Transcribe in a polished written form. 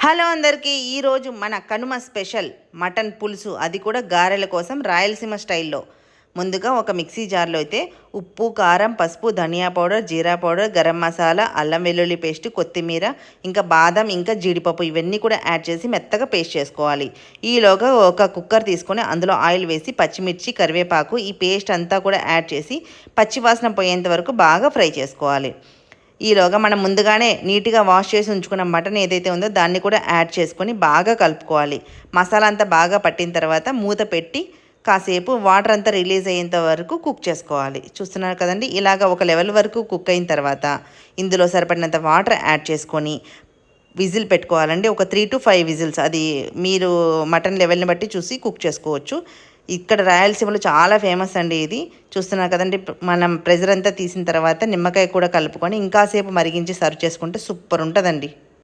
Hello అందరికీ ఈరోజు మన కనుమ స్పెషల్ మటన్ పులుసు, అది కూడా గారెల కోసం రాయలసీమ స్టైల్లో. ముందుగా ఒక మిక్సీ జార్లో అయితే ఉప్పు, కారం, పసుపు, ధనియా పౌడర్, జీరా పౌడర్, గరం మసాలా, అల్లం వెల్లుల్లి పేస్ట్, కొత్తిమీర, ఇంకా బాదం, ఇంకా జీడిపప్పు ఇవన్నీ కూడా యాడ్ చేసి మెత్తగా పేస్ట్ చేసుకోవాలి. ఈలోగా ఒక కుక్కర్ తీసుకొని అందులో ఆయిల్ వేసి పచ్చిమిర్చి, కరివేపాకు ఈ పేస్ట్ అంతా కూడా యాడ్ చేసి పచ్చివాసన పోయేంత వరకు బాగా ఫ్రై చేసుకోవాలి. ఈలోగా మనం ముందుగానే నీట్గా వాష్ చేసి ఉంచుకున్న మటన్ ఏదైతే ఉందో దాన్ని కూడా యాడ్ చేసుకొని బాగా కలుపుకోవాలి. మసాలా అంతా బాగా పట్టిన తర్వాత మూత పెట్టి కాసేపు వాటర్ అంతా రిలీజ్ అయ్యేంత వరకు కుక్ చేసుకోవాలి. చూస్తున్నారు కదండి, ఇలాగ ఒక లెవెల్ వరకు కుక్ అయిన తర్వాత ఇందులో సరిపడినంత వాటర్ యాడ్ చేసుకొని విజిల్ పెట్టుకోవాలండి. ఒక 3 to 5 విజిల్స్, అది మీరు మటన్ లెవెల్ని బట్టి చూసి కుక్ చేసుకోవచ్చు. ఇక్కడ రాయలసీమలో చాలా ఫేమస్ అండి ఇది. చూస్తున్నారు కదండి, మనం ప్రెజర్ అంతా తీసిన తర్వాత నిమ్మకాయ కూడా కలుపుకొని ఇంకాసేపు మరిగించి సర్వ్ చేసుకుంటే సూపర్ ఉంటుందండి.